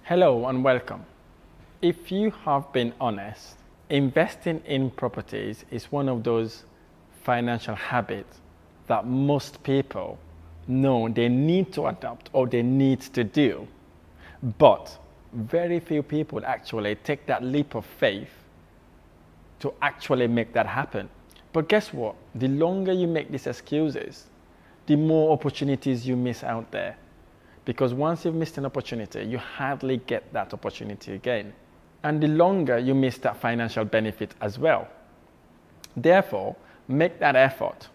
Hello and welcome. If you have been honest, investing in properties is one of those financial habits that most people know they need to adopt or they need to do. But very few people actually take that leap of faith to actually make that happen. But guess what? The longer you make these excuses, the more opportunities you miss out there. Because once you've missed an opportunity, you hardly get that opportunity again. And the longer you miss that financial benefit as well. Therefore, make that effort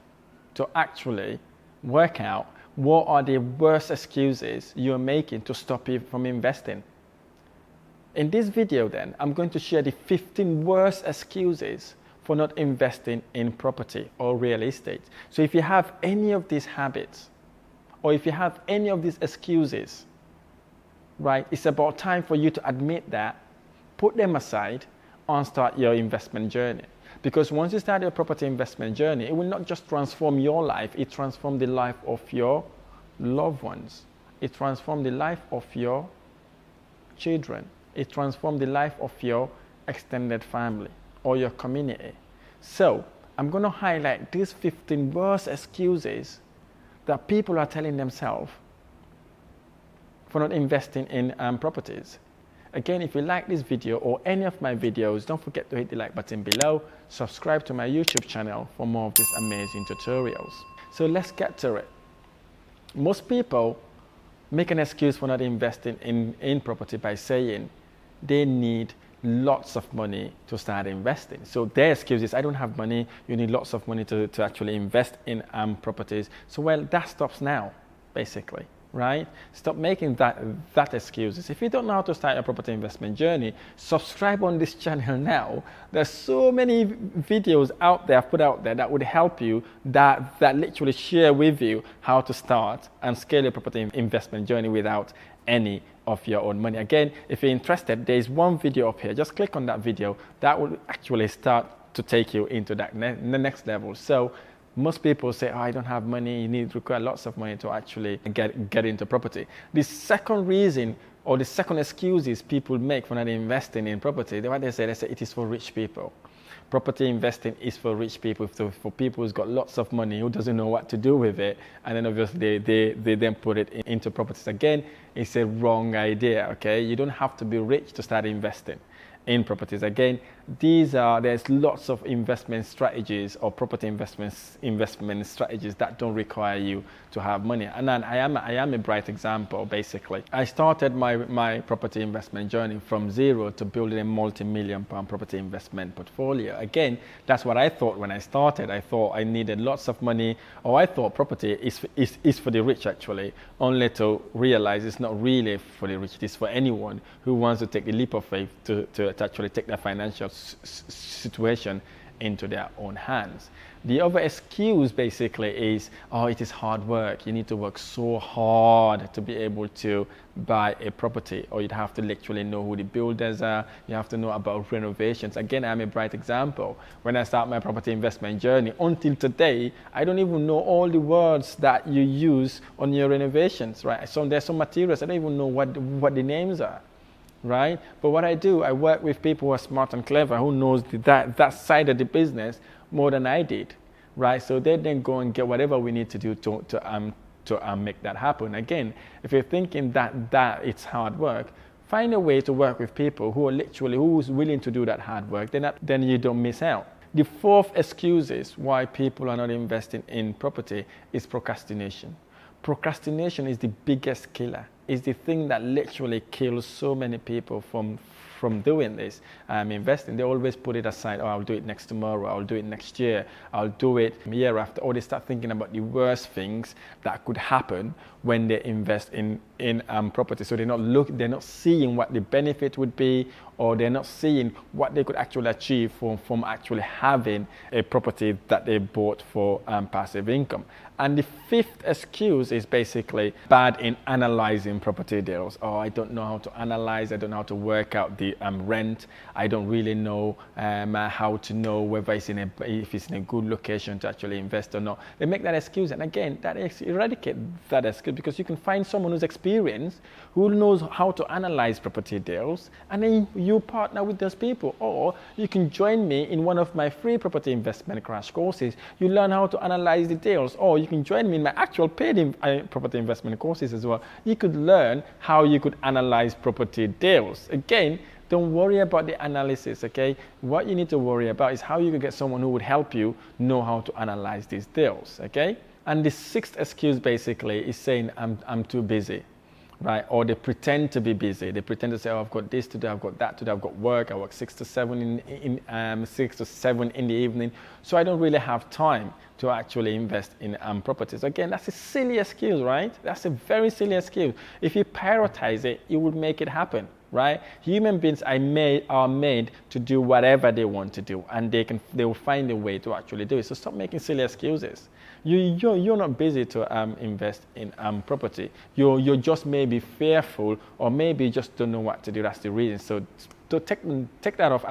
to actually work out what are the worst excuses you're making to stop you from investing. In this video then, I'm going to share the 15 worst excuses for not investing in property or real estate. So if you have any of these habits, or if you have any of these excuses, right, it's about time for you to admit that, put them aside, and start your investment journey. Because once you start your property investment journey, it will not just transform your life, it transforms the life of your loved ones. It transforms the life of your children. It transforms the life of your extended family or your community. So I'm going to highlight these 15 worst excuses that people are telling themselves for not investing in properties. Again, if you like this video or any of my videos, don't forget to hit the like button below, subscribe to my YouTube channel for more of these amazing tutorials. So let's get to it. Most people make an excuse for not investing in property by saying they need lots of money to start investing. So their excuse is, I don't have money, you need lots of money to actually invest in properties. So well, that stops now, basically, right? Stop making that excuses. If you don't know how to start your property investment journey, subscribe on this channel now. There's so many videos out there, I've put out there that would help you, that literally share with you how to start and scale your property investment journey without any of your own money. Again, if you're interested, there is one video up here. Just click on that video. That will actually start to take you into that the next level. So most people say, oh, I don't have money. You require lots of money to actually get into property. The second reason or the second excuses people make for not investing in property, what they say it is for rich people. Property investing is for rich people, for people who's got lots of money, who doesn't know what to do with it, and then obviously they then put it into properties. Again, it's a wrong idea, okay? You don't have to be rich to start investing in properties. Again, there's lots of investment strategies or property investment strategies that don't require you to have money. And then I am a bright example, basically. I started my property investment journey from zero to building a multi-million pound property investment portfolio. Again, that's what I thought when I started. I thought I needed lots of money, or I thought property is for the rich, actually, only to realize it's not really for the rich. It's for anyone who wants to take the leap of faith to actually take their financial situation into their own hands. The other excuse basically is, oh, it is hard work. You need to work so hard to be able to buy a property, or you'd have to literally know who the builders are. You have to know about renovations. Again, I'm a bright example. When I start my property investment journey, until today, I don't even know all the words that you use on your renovations, right? So there's some materials, I don't even know what the names are. Right? But what I do, I work with people who are smart and clever, who knows that side of the business more than I did, right? So they then go and get whatever we need to do to make that happen. Again, if you're thinking that it's hard work, find a way to work with people who are who's willing to do that hard work. Then you don't miss out. The fourth excuse is why people are not investing in property is procrastination. Procrastination is the biggest killer. It's the thing that literally kills so many people from doing this, investing. They always put it aside. Oh, I'll do it next tomorrow. I'll do it next year. I'll do it year after. Or they start thinking about the worst things that could happen when they invest in property. So they're not seeing what the benefit would be, or they're not seeing what they could actually achieve from actually having a property that they bought for passive income. And the fifth excuse is basically bad in analyzing property deals. Oh, I don't know how to analyze. I don't know how to work out the actually rent. I don't really know how to know whether if it's in a good location to actually invest or not. They make that excuse, and again, that eradicate that excuse, because you can find someone who's experienced, who knows how to analyze property deals, and then you partner with those people. Or you can join me in one of my free property investment crash courses. You learn how to analyze the deals, or you can join me in my actual paid property investment courses as well. You could learn how you could analyze property deals. Again, don't worry about the analysis, okay? What you need to worry about is how you can get someone who would help you know how to analyze these deals, okay? And the sixth excuse basically is saying, I'm too busy, right? Or they pretend to be busy. They pretend to say, oh, I've got this to do, I've got that to do, I've got work, I work 6 to 7 6 to 7 in the evening, so I don't really have time to actually invest in properties. Again, that's a silly excuse, right? That's a very silly excuse. If you prioritize it, it would make it happen, right? Human beings are made to do whatever they want to do, and they will find a way to actually do it. So stop making silly excuses. You're not busy to invest in property. You're just maybe fearful, or maybe you just don't know what to do. That's the reason. So to take that off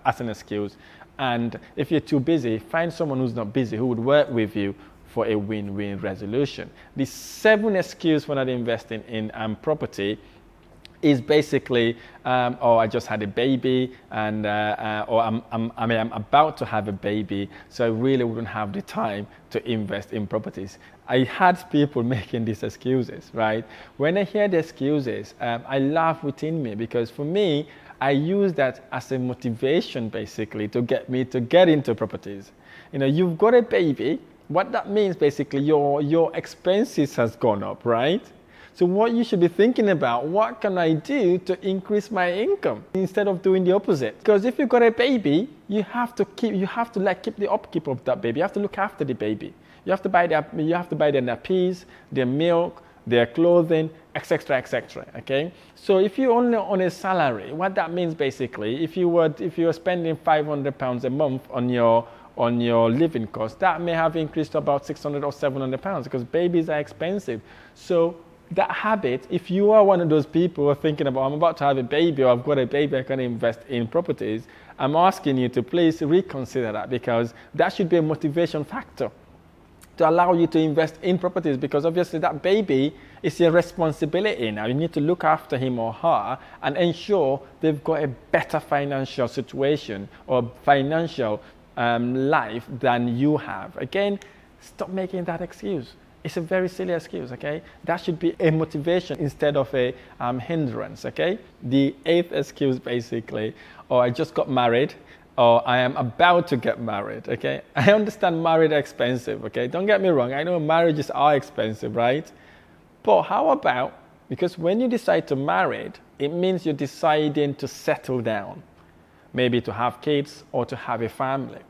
as an excuse. And if you're too busy, find someone who's not busy, who would work with you for a win-win resolution. The seventh excuse for not investing in property is basically, oh, I just had a baby, and or I'm about to have a baby, so I really wouldn't have the time to invest in properties. I had people making these excuses, right? When I hear the excuses, I laugh within me, because for me, I use that as a motivation basically to get me to get into properties. You know, you've got a baby. What that means basically, your expenses has gone up, right? So what you should be thinking about, what can I do to increase my income instead of doing the opposite? Because if you've got a baby, you have to keep the upkeep of that baby. You have to look after the baby. You have to buy their nappies, their milk, their clothing, etc., etc. Okay. So if you're only on a salary, what that means basically, if you're spending £500 a month on your living cost, that may have increased to about £600 or £700, because babies are expensive. So that habit, if you are one of those people who are thinking about, I'm about to have a baby, or I've got a baby, I can invest in properties, I'm asking you to please reconsider that, because that should be a motivation factor to allow you to invest in properties, because obviously that baby is your responsibility now. You need to look after him or her and ensure they've got a better financial situation or financial life than you have. Again, stop making that excuse. It's a very silly excuse, okay? That should be a motivation instead of a hindrance, okay? The eighth excuse basically, I just got married, or I am about to get married, okay? I understand marriage are expensive, okay? Don't get me wrong, I know marriages are expensive, right? But how about, because when you decide to marry, it means you're deciding to settle down, maybe to have kids or to have a family.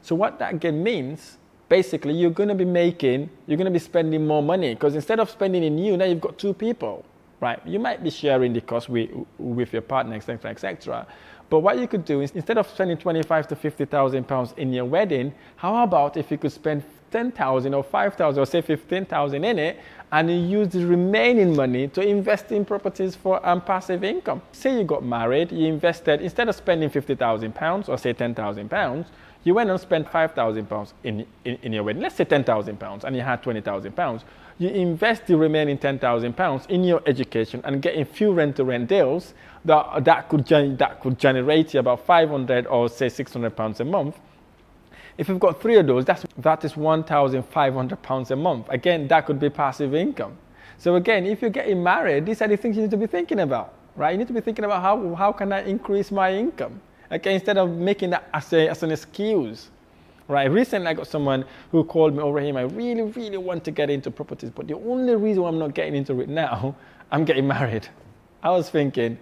So what that again means, basically you're going to be spending more money, because instead of spending in you, now you've got two people, right? You might be sharing the cost with your partner, etc., etc. But what you could do is, instead of spending £25,000 to £50,000 in your wedding, how about if you could spend 10,000 or 5,000 or say 15,000 in it, and you use the remaining money to invest in properties for passive income. Say you got married, you invested, instead of spending £50,000 or say £10,000, you went and spent £5,000 in your wedding. Let's say £10,000, and you had £20,000. You invest the remaining £10,000 in your education and getting few rent-to-rent deals that could generate you about £500 or say £600 a month. If you've got three of those, that is £1,500 a month. Again, that could be passive income. So again, if you're getting married, these are the things you need to be thinking about, right? You need to be thinking about how can I increase my income? Okay, instead of making that as an excuse, right? Recently, I got someone who called me, Rahim, I really, really want to get into properties, but the only reason why I'm not getting into it now, I'm getting married. I was thinking,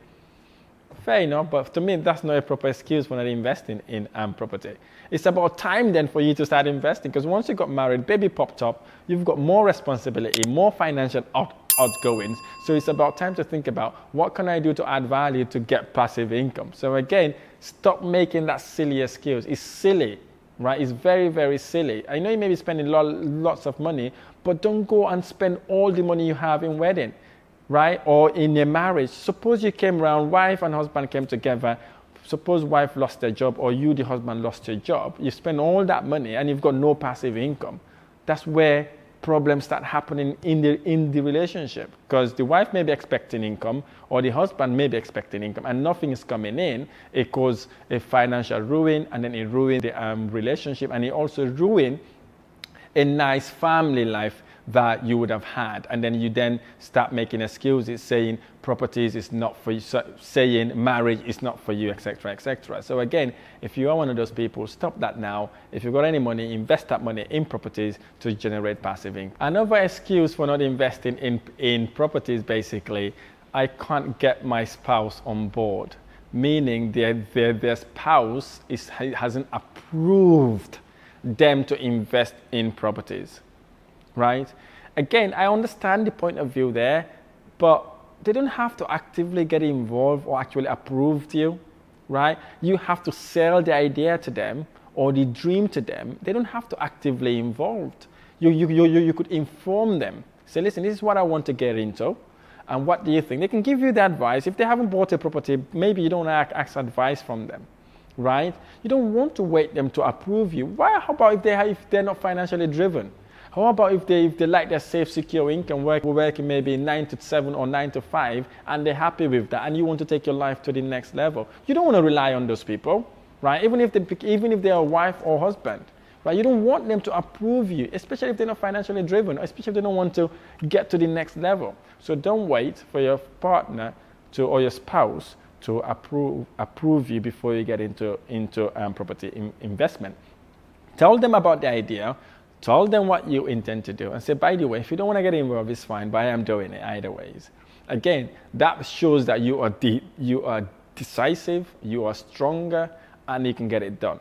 fair enough, but to me, that's not a proper excuse for not investing in property. It's about time then for you to start investing, because once you got married, baby popped up, you've got more responsibility, more financial outgoings. So it's about time to think about, what can I do to add value to get passive income? So again, stop making that silly excuse. It's silly, right? It's very, very silly. I know you may be spending lots of money, but don't go and spend all the money you have in wedding. right? Or in a marriage, suppose you came around, wife and husband came together, suppose wife lost their job or you, the husband, lost your job. You spend all that money and you've got no passive income. That's where problems start happening in the relationship, because the wife may be expecting income or the husband may be expecting income and nothing is coming in. It causes a financial ruin, and then it ruins the relationship, and it also ruins a nice family life that you would have had. And then you then start making excuses, saying properties is not for you, saying marriage is not for you, etc., etc. So again, if you are one of those people, stop that now. If you've got any money, invest that money in properties to generate passive income. Another excuse for not investing in properties, basically, I can't get my spouse on board, meaning their spouse hasn't approved them to invest in properties, right? Again, I understand the point of view there, but they don't have to actively get involved or actually approve you, right? You have to sell the idea to them or the dream to them. They don't have to actively involved. You could inform them. Say, listen, this is what I want to get into. And what do you think? They can give you the advice. If they haven't bought a property, maybe you don't ask advice from them, right? You don't want to wait them to approve you. Why? How about if they're not financially driven? How about if they like their safe, secure income, working maybe 9 to 7 or 9 to 5, and they're happy with that, and you want to take your life to the next level? You don't want to rely on those people, right? Even if they're a wife or husband, right? You don't want them to approve you, especially if they're not financially driven, or especially if they don't want to get to the next level. So don't wait for your partner or your spouse to approve you before you get into property investment. Tell them about the idea. Tell them what you intend to do, and say, by the way, if you don't want to get involved, it's fine, but I am doing it either ways. Again, that shows that you are decisive, you are stronger, and you can get it done.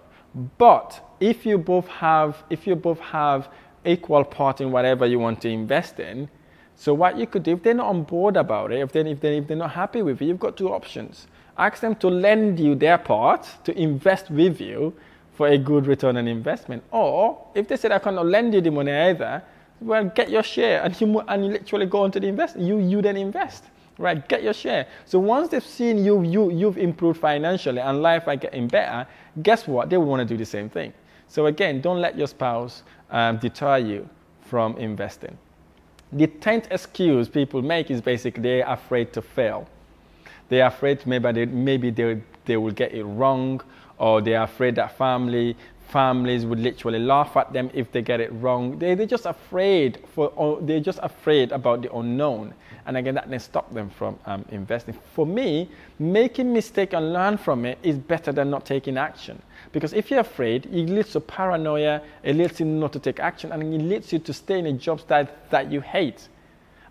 But if you both have equal part in whatever you want to invest in, so what you could do, if they're not on board about it, if they're not happy with it, you've got two options. Ask them to lend you their part to invest with you for a good return on investment. Or if they said, I cannot lend you the money either, well, get your share and you literally go into the investment. You then invest, right? Get your share. So once they've seen you've improved financially and life are getting better, guess what? They will want to do the same thing. So again, don't let your spouse deter you from investing. The 10th excuse people make is basically they're afraid to fail. They're afraid maybe they will get it wrong, or they're afraid that families would literally laugh at them if they get it wrong. They're just afraid about the unknown. And again, that may stop them from investing. For me, making mistake and learn from it is better than not taking action. Because if you're afraid, it leads to paranoia, it leads you not to take action, and it leads you to stay in a job that you hate.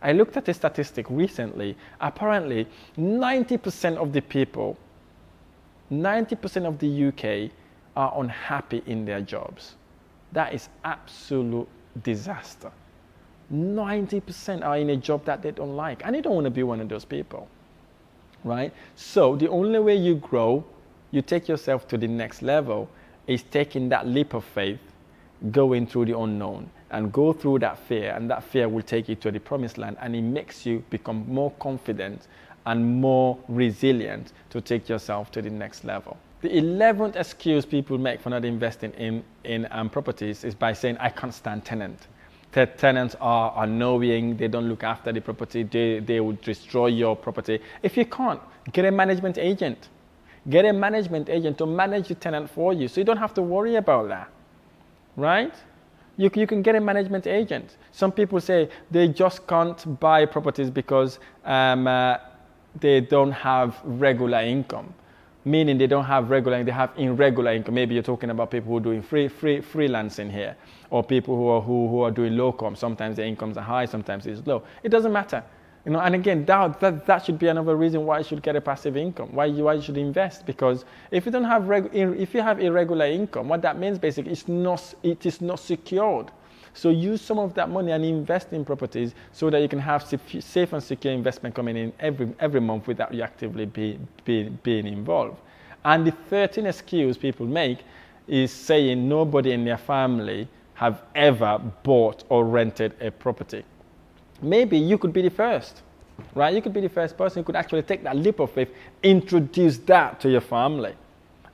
I looked at a statistic recently. Apparently, 90% of the people, 90% of the UK are unhappy in their jobs. That is absolute disaster. 90% are in a job that they don't like, and you don't want to be one of those people, right? So the only way you grow, you take yourself to the next level, is taking that leap of faith, going through the unknown, and go through that fear, and that fear will take you to the promised land, and it makes you become more confident and more resilient to take yourself to the next level. The 11th excuse people make for not investing in properties is by saying, I can't stand tenant. Tenants are annoying, they don't look after the property, they will destroy your property. If you can't, get a management agent. Get a management agent to manage the tenant for you, so you don't have to worry about that, right? You can get a management agent. Some people say they just can't buy properties because they don't have regular income, meaning they don't have regular, they have irregular income. Maybe you're talking about people who are doing freelancing here, or people who are doing locum. Sometimes their incomes are high, sometimes it's low. It doesn't matter, you know. And again, that should be another reason why you should get a passive income, why you should invest. Because if you don't have if you have irregular income, what that means basically it is not secured. So use some of that money and invest in properties so that you can have safe and secure investment coming in every month without you actively being involved. And the 13th excuse people make is saying nobody in their family have ever bought or rented a property. Maybe you could be the first. right? You could be the first person who could actually take that leap of faith, introduce that to your family.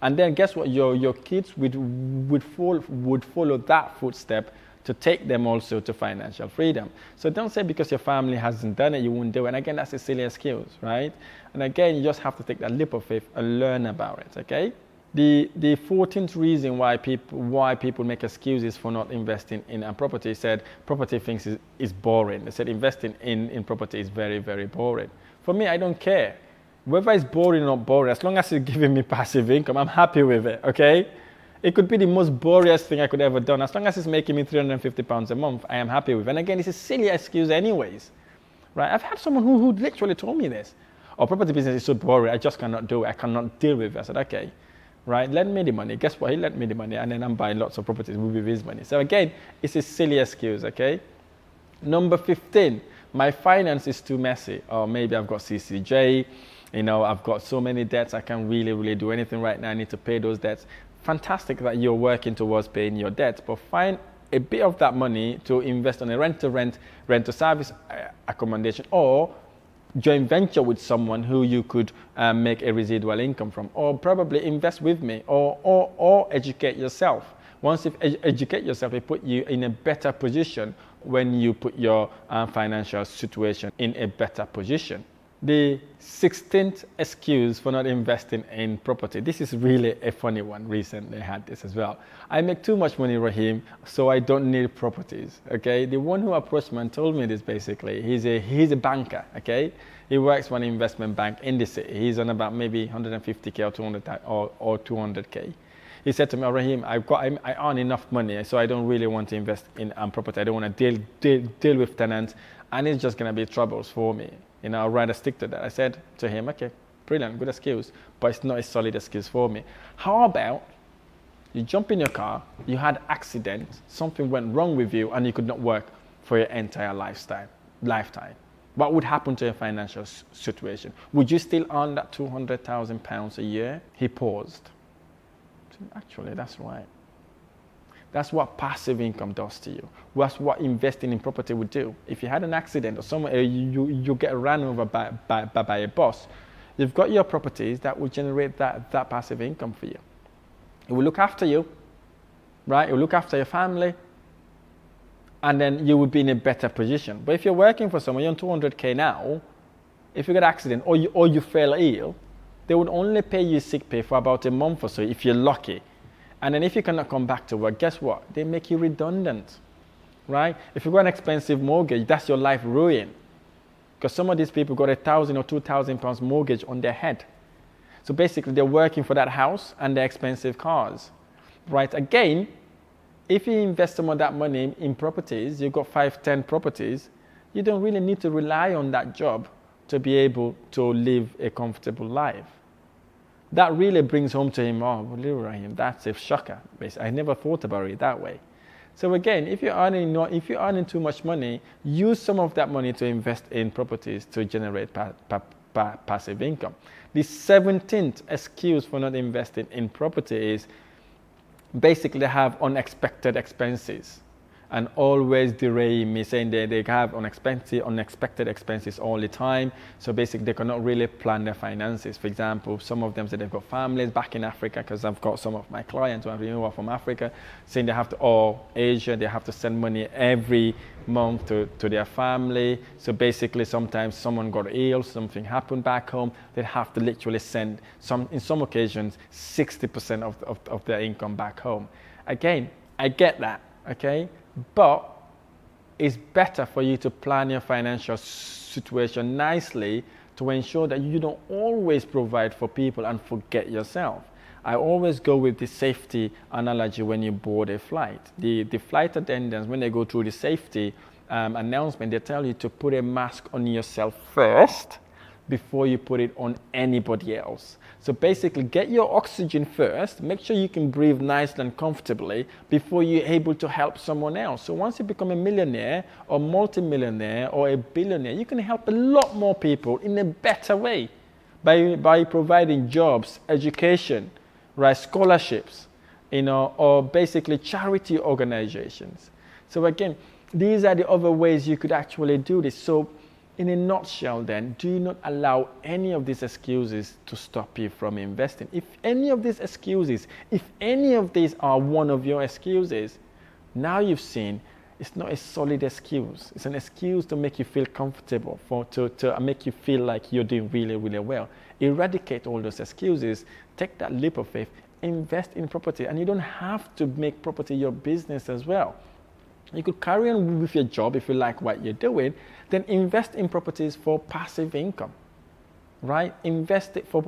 And then guess what? Your kids would follow that footstep to take them also to financial freedom. So don't say because your family hasn't done it, you won't do it. And again, that's a silly excuse, right? And again, you just have to take that leap of faith and learn about it, okay? The 14th reason why people make excuses for not investing in a property said property things is boring. They said investing in property is very, very boring. For me, I don't care. Whether it's boring or not boring, as long as it's giving me passive income, I'm happy with it, okay? It could be the most boring thing I could ever done. As long as it's making me £350 a month, I am happy with it. And again, it's a silly excuse anyways, right? I've had someone who literally told me this. Oh, property business is so boring, I just cannot do it. I cannot deal with it. I said, okay, right, lend me the money. Guess what? He lent me the money, and then I'm buying lots of properties with his money. So again, it's a silly excuse, okay? Number 15, my finance is too messy. Or maybe I've got CCJ, I've got so many debts, I can't really do anything right now. I need to pay those debts. Fantastic that you're working towards paying your debts, but find a bit of that money to invest on a rent-to-service accommodation, or joint venture with someone who you could make a residual income from, or probably invest with me, or educate yourself. Once you educate yourself, it put you in a better position when you put your financial situation in a better position. The 16th excuse for not investing in property. This is really a funny one. Recently I had this as well. I make too much money, Rahim, so I don't need properties. Okay, the one who approached me and told me this basically, he's a banker. Okay, he works for an investment bank in the city. He's on about maybe 150k or 200 or 200k. He said to me, Rahim, I earn enough money, so I don't really want to invest in property. I don't want to deal with tenants, and it's just going to be troubles for me. I'd rather stick to that. I said to him, okay, brilliant, good excuse, but it's not a solid excuse for me. How about you jump in your car, you had an accident, something went wrong with you, and you could not work for your entire lifetime? What would happen to your financial situation? Would you still earn that £200,000 a year? He paused. Actually, that's right. That's what passive income does to you. That's what investing in property would do. If you had an accident or somewhere you get run over by a bus, you've got your properties that will generate that passive income for you. It will look after you, right? It will look after your family, and then you would be in a better position. But if you're working for someone, you're on 200k now, if you get an accident or you fell ill, they would only pay you sick pay for about a month or so if you're lucky. And then if you cannot come back to work, guess what? They make you redundant, right? If you've got an expensive mortgage, that's your life ruin. Because some of these people got £1,000 or £2,000 mortgage on their head. So basically they're working for that house and their expensive cars, right? Again, if you invest some of that money in properties, you've got 5-10 properties, you don't really need to rely on that job to be able to live a comfortable life. That really brings home to him, oh, Rahim, that's a shocker. Basically, I never thought about it that way. So again, if you're earning too much money, use some of that money to invest in properties to generate passive income. The 17th excuse for not investing in property is basically have unexpected expenses. And always the Rahim is saying they have unexpected expenses all the time. So basically they cannot really plan their finances. For example, some of them say they've got families back in Africa, because I've got some of my clients who are from Africa, saying they have to, or Asia, they have to send money every month to their family. So basically sometimes someone got ill, something happened back home, they have to literally send, in some occasions, 60% of their income back home. Again, I get that, okay? But it's better for you to plan your financial situation nicely to ensure that you don't always provide for people and forget yourself. I always go with the safety analogy when you board a flight. The flight attendants, when they go through the safety announcement, they tell you to put a mask on yourself first before you put it on anybody else. So basically get your oxygen first, make sure you can breathe nicely and comfortably before you're able to help someone else. So once you become a millionaire or multimillionaire or a billionaire, you can help a lot more people in a better way by providing jobs, education, right, scholarships, or basically charity organizations. So again, these are the other ways you could actually do this. So in a nutshell then, do not allow any of these excuses to stop you from investing. If any of these are one of your excuses, now you've seen it's not a solid excuse. It's an excuse to make you feel comfortable, to make you feel like you're doing really, really well. Eradicate all those excuses, take that leap of faith, invest in property. And you don't have to make property your business as well. You could carry on with your job if you like what you're doing, then invest in properties for passive income, right? Invest it for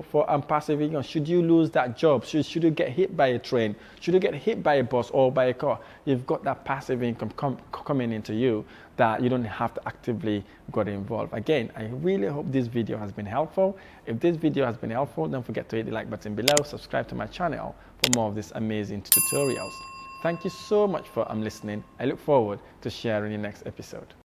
passive income. Should you lose that job, should you get hit by a train, should you get hit by a bus or by a car, you've got that passive income coming into you that you don't have to actively get involved. Again, I really hope this video has been helpful. If this video has been helpful, don't forget to hit the like button below, subscribe to my channel for more of these amazing tutorials. Thank you so much for listening. I look forward to sharing the next episode.